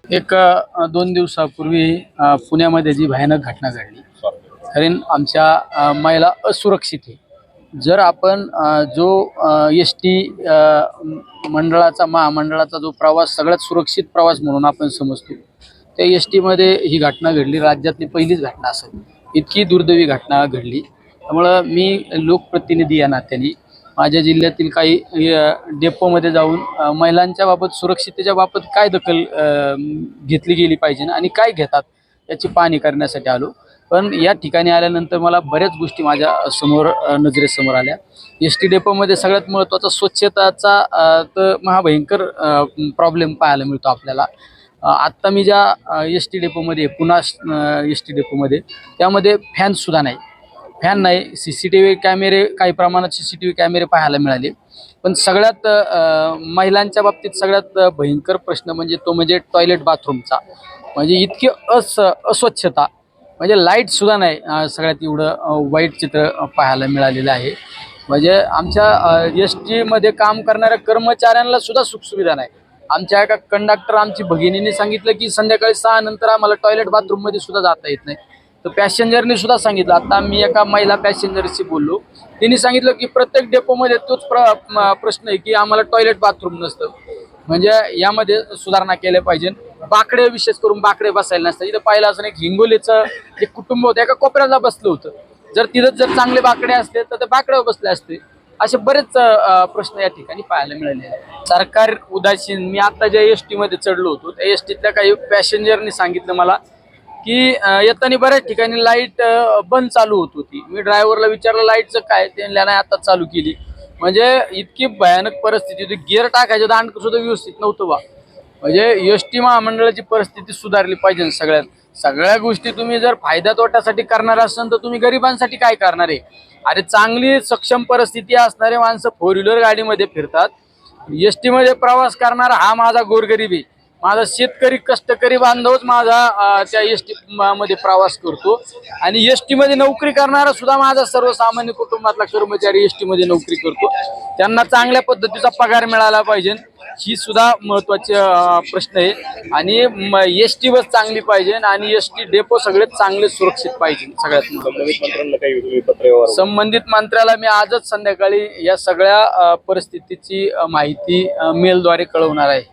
एक 2 दिवसापूर्वी पुण्यामध्ये जी भयानक घटना घडली, कारण आमच्या महिला असुरक्षित आहे. जर आपण जो एस टी मंडळाचा महामंडळाचा जो प्रवास सगळ्यात सुरक्षित प्रवास म्हणून आपण समजतो, त्या एस टीमध्ये ही घटना घडली. राज्यातली पहिलीच घटना असेल, इतकी दुर्दैवी घटना घडली. त्यामुळं मी लोकप्रतिनिधी या नात्याने माझ्या जिल्ह्यातील काही डेपोमध्ये जाऊन महिलांच्या बाबत सुरक्षिततेच्या बाबत काय दखल घेतली गेली पाहिजे आणि काय घेतात याची पाहणी करण्यासाठी आलो. पण या ठिकाणी आल्यानंतर मला बऱ्याच गोष्टी माझ्या समोर नजरेसमोर आल्या. एस टी डेपोमध्ये सगळ्यात महत्त्वाचा स्वच्छताचा तर महाभयंकर प्रॉब्लेम पाहायला मिळतो आपल्याला. आत्ता मी ज्या एस टी डेपोमध्ये पुन्हा एस टी डेपोमध्ये त्यामध्ये फॅनसुद्धा नाही. फॅन नाही. CCTV कॅमेरे काही प्रमाणात CCTV कॅमेरे पाहायला मिळाले. पण सगळ्यात महिलांच्या बाबतीत सगळ्यात भयंकर प्रश्न म्हणजे टॉयलेट बाथरूमचा. म्हणजे इतकी अस्वच्छता, म्हणजे लाईटसुद्धा नाही. सगळ्यात एवढं वाईट चित्र पाहायला मिळालेलं आहे. म्हणजे आमच्या एस टीमध्ये काम करणाऱ्या कर्मचाऱ्यांना सुद्धा सुखसुविधा नाही. आमच्या एका कंडक्टर आमची भगिनीने सांगितलं की संध्याकाळी 6 नंतर आम्हाला टॉयलेट बाथरूममध्ये सुद्धा जाता येत नाही. तर पॅसेंजरने सुद्धा सांगितलं. आता मी एका महिला पॅसेंजरशी बोललो, त्यांनी सांगितलं की प्रत्येक डेपोमध्ये तोच प्रश्न आहे की आम्हाला टॉयलेट बाथरूम नसतं. म्हणजे यामध्ये सुधारणा केल्या पाहिजे. बाकडे विशेष करून बाकडे बसायला नसतात. इथं पाहिलं असं एक हिंगोलीचं जे कुटुंब होतं एका कोपऱ्याला बसलं होतं. जर चांगले बाकडे असते तर ते बाकड्यावर बसले असते. असे बरेच प्रश्न या ठिकाणी पाहायला मिळाले आहेत. सरकार उदासीन. मी आता ज्या एस टीमध्ये चढलो होतो त्या एस टीतल्या काही पॅसेंजरनी सांगितलं मला की येताना बऱ्याच ठिकाणी लाईट बंद चालू होत होती. मी ड्रायव्हरला विचारलं लाईटचं काय, त्यांनी नाही आता चालू केली. म्हणजे इतकी भयानक परिस्थिती होती. गिअर टाकायचं दांड सुद्धा व्यवस्थित नव्हतं बा. म्हणजे एस टी महामंडळाची परिस्थिती सुधारली पाहिजे. सगळ्या गोष्टी तुम्ही जर फायदा तोट्यासाठी करणार असाल तर तुम्ही गरिबांसाठी काय करणार आहे? अरे चांगली सक्षम परिस्थिती असणारे माणसं 4 व्हीलर गाडीमध्ये फिरतात. एस टीमध्ये प्रवास करणारा हा माझा गोरगरीब आहे. माझा शेतकरी कष्टकरी बांधवच माझा त्या एस टी मध्ये प्रवास करतो. आणि एस टीमध्ये नोकरी करणारा सुद्धा माझा सर्वसामान्य कुटुंबातला कर्मचारी एस टीमध्ये नोकरी करतो. त्यांना चांगल्या पद्धतीचा पगार मिळाला पाहिजे, ही सुद्धा महत्त्वाचे प्रश्न आहे. आणि एस टी बस चांगली पाहिजे आणि एस टी डेपो सगळे चांगले सुरक्षित पाहिजे. संबंधित मंत्र्याला मी आजच संध्याकाळी या सगळ्या परिस्थितीची माहिती मेलद्वारे कळवणार आहे.